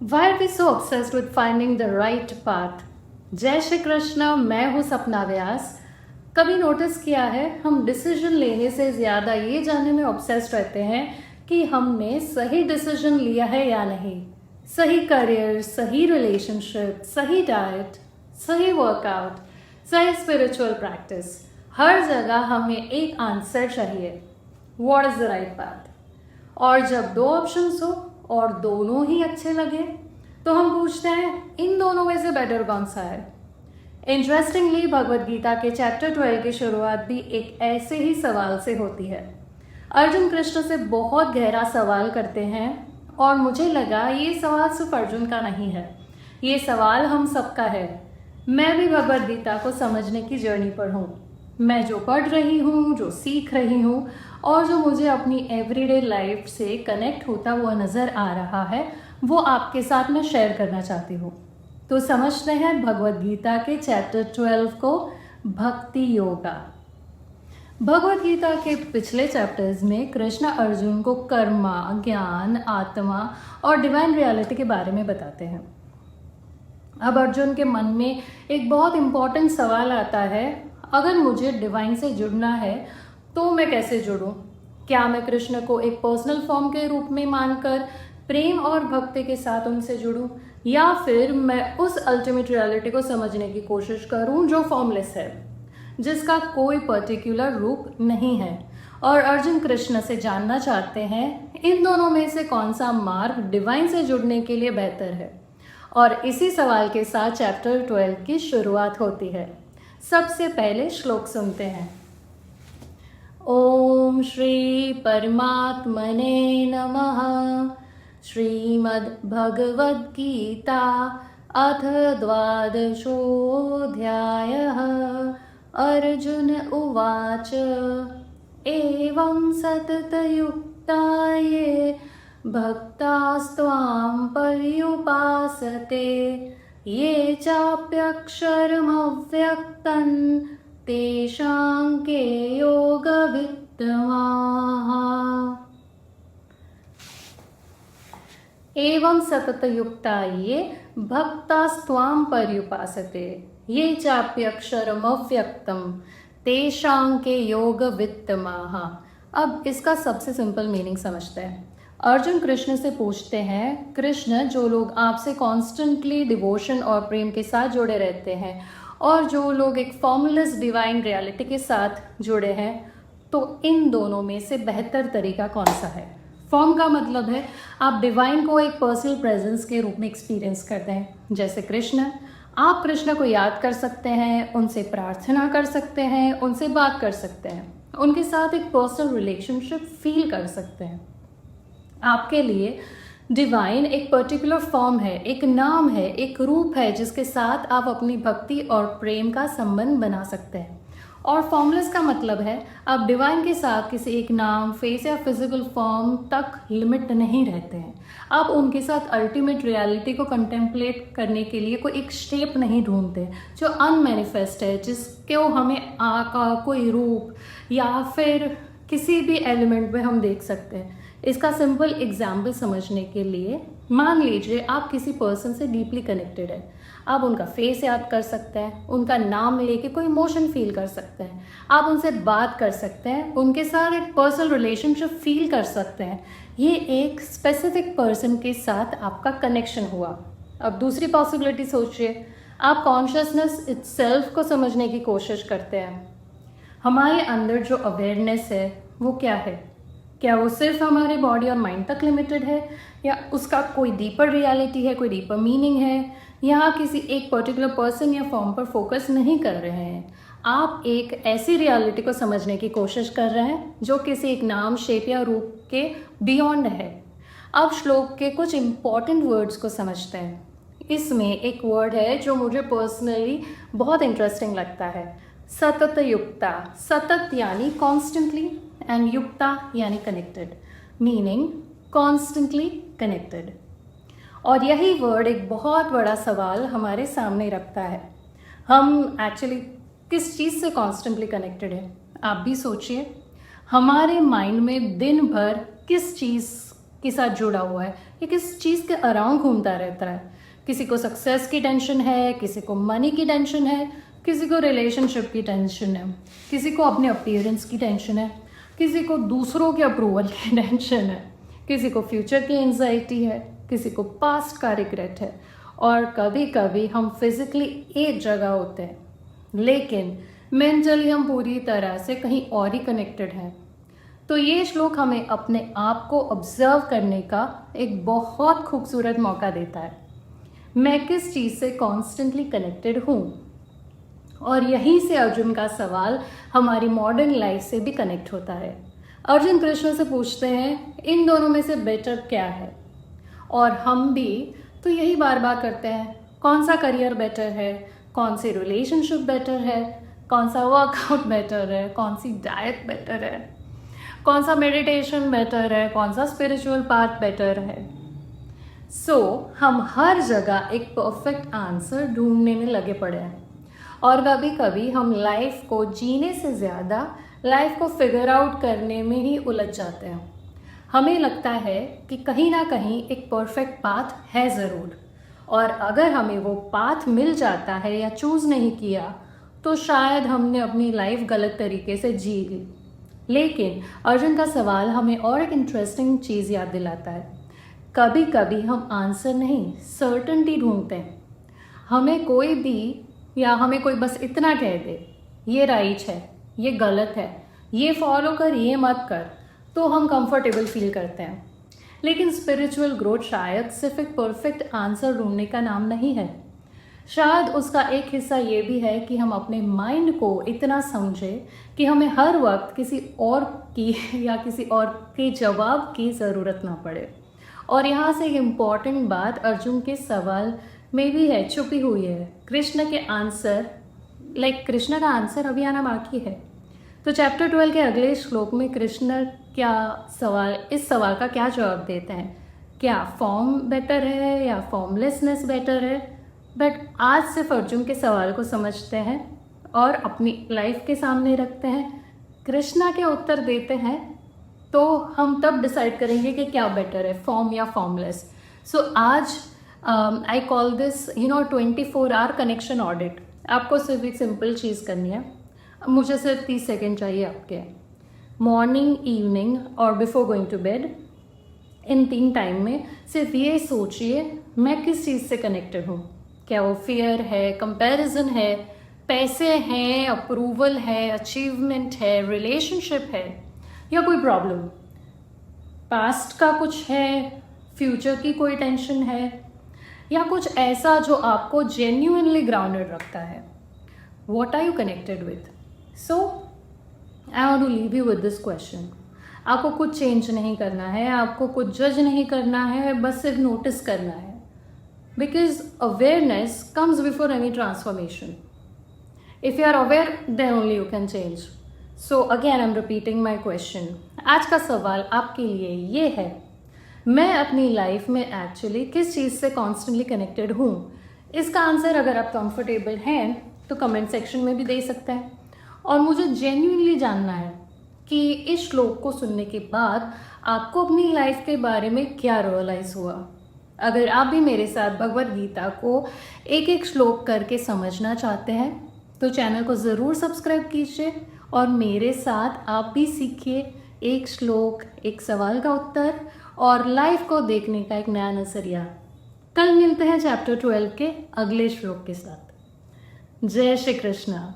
Why are we so obsessed with finding the right path? जय श्री कृष्ण, मैं हूँ सपना व्यास। कभी नोटिस किया है हम डिसीजन लेने से ज़्यादा ये जानने में ऑब्सेस्ड रहते हैं कि हमने सही डिसीजन लिया है या नहीं। सही करियर, सही रिलेशनशिप, सही डाइट, सही वर्कआउट, सही स्पिरिचुअल प्रैक्टिस, हर जगह हमें एक आंसर चाहिए, what is the right path. और जब दो ऑप्शंस हो और दोनों ही अच्छे लगे तो हम पूछते हैं इन दोनों में से बेटर कौन सा है। इंटरेस्टिंगली भगवद गीता के चैप्टर 12 की शुरुआत भी एक ऐसे ही सवाल से होती है। अर्जुन कृष्ण से बहुत गहरा सवाल करते हैं और मुझे लगा ये सवाल सिर्फ अर्जुन का नहीं है, ये सवाल हम सबका है। मैं भी भगवद गीता को समझने की जर्नी पर हूँ। मैं जो पढ़ रही हूँ, जो सीख रही हूँ और जो मुझे अपनी एवरीडे लाइफ से कनेक्ट होता हुआ नज़र आ रहा है वो आपके साथ मैं शेयर करना चाहती हूँ। तो समझते हैं भगवद गीता के चैप्टर 12 को, भक्ति योगा। भगवद गीता के पिछले चैप्टर्स में कृष्ण अर्जुन को कर्मा, ज्ञान, आत्मा और डिवाइन रियलिटी के बारे में बताते हैं। अब अर्जुन के मन में एक बहुत इम्पॉर्टेंट सवाल आता है, अगर मुझे डिवाइन से जुड़ना है तो मैं कैसे जुड़ूं? क्या मैं कृष्ण को एक पर्सनल फॉर्म के रूप में मानकर प्रेम और भक्ति के साथ उनसे जुड़ूं, या फिर मैं उस अल्टीमेट रियलिटी को समझने की कोशिश करूं जो फॉर्मलेस है, जिसका कोई पर्टिकुलर रूप नहीं है। और अर्जुन कृष्ण से जानना चाहते हैं इन दोनों में से कौन सा मार्ग डिवाइन से जुड़ने के लिए बेहतर है। और इसी सवाल के साथ चैप्टर 12 की शुरुआत होती है। सबसे पहले श्लोक सुनते हैं। ओम श्री परमात्मने नमः। श्रीमद्भगवद्गीता अथ द्वादशोऽध्यायः। अर्जुन उवाच एवं सततयुक्ता ये भक्तास्त्वां पर्युपासते ये चाप्यक्षरमव्यक्तं तेषां के योगवित्तमाः। एवं सततयुक्ता ये भक्तास्त्वां पर्युपासते ये चाप्यक्षरमव्यक्तं तेषां के योगवित्तमाः। अब इसका सबसे सिंपल मीनिंग समझते हैं। अर्जुन कृष्ण से पूछते हैं, कृष्ण, जो लोग आपसे कॉन्स्टेंटली डिवोशन और प्रेम के साथ जुड़े रहते हैं और जो लोग एक फॉर्मलेस डिवाइन रियलिटी के साथ जुड़े हैं, तो इन दोनों में से बेहतर तरीका कौन सा है? फॉर्म का मतलब है आप डिवाइन को एक पर्सनल प्रेजेंस के रूप में एक्सपीरियंस करते हैं। जैसे कृष्ण, आप कृष्ण को याद कर सकते हैं, उनसे प्रार्थना कर सकते हैं, उनसे बात कर सकते हैं, उनके साथ एक पर्सनल रिलेशनशिप फील कर सकते हैं। आपके लिए डिवाइन एक पर्टिकुलर फॉर्म है, एक नाम है, एक रूप है जिसके साथ आप अपनी भक्ति और प्रेम का संबंध बना सकते हैं। और फॉर्मलेस का मतलब है आप डिवाइन के साथ किसी एक नाम, फेस या फिजिकल फॉर्म तक लिमिट नहीं रहते हैं। आप उनके साथ अल्टीमेट रियलिटी को कंटेम्पलेट करने के लिए कोई एक शेप नहीं ढूंढते जो अनमैनिफेस्ट है, जिसको हमें कोई रूप या फिर किसी भी एलिमेंट में हम देख सकते हैं। इसका सिंपल एग्जाम्पल समझने के लिए, मान लीजिए आप किसी पर्सन से डीपली कनेक्टेड है। आप उनका फेस याद कर सकते हैं, उनका नाम लेके कोई इमोशन फील कर सकते हैं, आप उनसे बात कर सकते हैं, उनके साथ एक पर्सनल रिलेशनशिप फील कर सकते हैं। ये एक स्पेसिफिक पर्सन के साथ आपका कनेक्शन हुआ। अब दूसरी पॉसिबिलिटी सोचिए, आप कॉन्शियसनेस इटसेल्फ को समझने की कोशिश करते हैं। हमारे अंदर जो अवेयरनेस है वो क्या है? क्या वो सिर्फ हमारे बॉडी और माइंड तक लिमिटेड है, या उसका कोई डीपर रियलिटी है, कोई डीपर मीनिंग है? यहाँ किसी एक पर्टिकुलर पर्सन या फॉर्म पर फोकस नहीं कर रहे हैं। आप एक ऐसी रियलिटी को समझने की कोशिश कर रहे हैं जो किसी एक नाम, शेप या रूप के बियॉन्ड है। अब श्लोक के कुछ इम्पॉर्टेंट वर्ड्स को समझते हैं। इसमें एक वर्ड है जो मुझे पर्सनली बहुत इंटरेस्टिंग लगता है, सतत युक्ता। सतत यानी कॉन्स्टेंटली एंड युक्ता यानी कनेक्टेड, मीनिंग कॉन्स्टेंटली कनेक्टेड। और यही वर्ड एक बहुत बड़ा सवाल हमारे सामने रखता है, हम एक्चुअली किस चीज़ से कॉन्स्टेंटली कनेक्टेड है? आप भी सोचिए, हमारे माइंड में दिन भर किस चीज़ के साथ जुड़ा हुआ है, ये किस चीज़ के अराउंड घूमता रहता है। किसी को सक्सेस की टेंशन है, किसी को मनी की टेंशन है, किसी को रिलेशनशिप की टेंशन है, किसी को अपने अपीयरेंस की टेंशन है, किसी को दूसरों के अप्रूवल की टेंशन है, किसी को फ्यूचर की एंजाइटी है, किसी को पास्ट का रिग्रेट है। और कभी कभी हम फिजिकली एक जगह होते हैं लेकिन मेंटली हम पूरी तरह से कहीं और ही कनेक्टेड हैं। तो ये श्लोक हमें अपने आप को ऑब्जर्व करने का एक बहुत खूबसूरत मौका देता है। मैं किस चीज़ से कॉन्स्टेंटली कनेक्टेड हूँ, और यहीं से अर्जुन का सवाल हमारी मॉडर्न लाइफ से भी कनेक्ट होता है। अर्जुन कृष्ण से पूछते हैं इन दोनों में से बेटर क्या है, और हम भी तो यही बार बार करते हैं, कौन सा करियर बेटर है, कौन सी रिलेशनशिप बेटर है, कौन सा वर्कआउट बेटर है, कौन सी डाइट बेटर है, कौन सा मेडिटेशन बेटर है, कौन सा स्पिरिचुअल पाथ बेटर है। हम हर जगह एक परफेक्ट आंसर ढूंढने में लगे पड़े हैं, और कभी कभी हम लाइफ को जीने से ज़्यादा लाइफ को फिगर आउट करने में ही उलझ जाते हैं। हमें लगता है कि कहीं ना कहीं एक परफेक्ट पाथ है ज़रूर, और अगर हमें वो पाथ मिल जाता है या चूज़ नहीं किया तो शायद हमने अपनी लाइफ गलत तरीके से जी ली। लेकिन अर्जुन का सवाल हमें और एक इंटरेस्टिंग चीज़ याद दिलाता है। कभी कभी हम आंसर नहीं, सर्टेनिटी ढूंढते हैं। हमें कोई बस इतना कह दे, ये राइट है, ये गलत है, ये फॉलो कर, ये मत कर, तो हम कंफर्टेबल फील करते हैं। लेकिन स्पिरिचुअल ग्रोथ शायद सिर्फ एक परफेक्ट आंसर ढूंढने का नाम नहीं है। शायद उसका एक हिस्सा ये भी है कि हम अपने माइंड को इतना समझें कि हमें हर वक्त किसी और की या किसी और के जवाब की ज़रूरत ना पड़े। और यहाँ से एक इम्पॉर्टेंट बात अर्जुन के सवाल में भी है, छुपी हुई है। कृष्ण का आंसर अभी आना बाकी है। तो चैप्टर 12 के अगले श्लोक में कृष्ण इस सवाल का क्या जवाब देते हैं? क्या फॉर्म बेटर है या फॉर्मलेसनेस बेटर है? बट आज सिर्फ अर्जुन के सवाल को समझते हैं और अपनी लाइफ के सामने रखते हैं, कृष्णा के उत्तर देते हैं, तो हम तब डिसाइड करेंगे कि क्या बेटर है, फॉर्म या फॉर्मलेस। सो आज I call this 24 hour connection audit. आपको सिर्फ एक सिंपल चीज़ करनी है, मुझे सिर्फ 30 सेकेंड चाहिए आपके। मॉर्निंग, इवनिंग और बिफोर गोइंग टू बेड, इन 3 टाइम में सिर्फ ये सोचिए मैं किस चीज़ से कनेक्टेड हूँ। क्या वो फियर है, कंपैरिजन है, पैसे हैं, अप्रूवल है, अचीवमेंट है, रिलेशनशिप है, या कोई प्रॉब्लम, पास्ट का कुछ है, फ्यूचर की कोई टेंशन है, या कुछ ऐसा जो आपको जेन्युइनली ग्राउंडेड रखता है। What are you connected with? So I want to leave you with this question. आपको कुछ चेंज नहीं करना है, आपको कुछ जज नहीं करना है, बस सिर्फ नोटिस करना है। Because awareness comes before any transformation. If you are aware, then only you can change. So again, I'm repeating my question. आज का सवाल आपके लिए ये है, मैं अपनी लाइफ में एक्चुअली किस चीज़ से कॉन्स्टेंटली कनेक्टेड हूँ? इसका आंसर अगर आप कंफर्टेबल हैं तो कमेंट सेक्शन में भी दे सकते हैं। और मुझे जेन्युइनली जानना है कि इस श्लोक को सुनने के बाद आपको अपनी लाइफ के बारे में क्या रियलाइज़ हुआ। अगर आप भी मेरे साथ भगवद गीता को एक एक श्लोक करके समझना चाहते हैं तो चैनल को ज़रूर सब्सक्राइब कीजिए और मेरे साथ आप भी सीखिए एक श्लोक, एक सवाल का उत्तर और लाइफ को देखने का एक नया नज़रिया। कल मिलते हैं चैप्टर 12 के अगले श्लोक के साथ। जय श्री कृष्णा।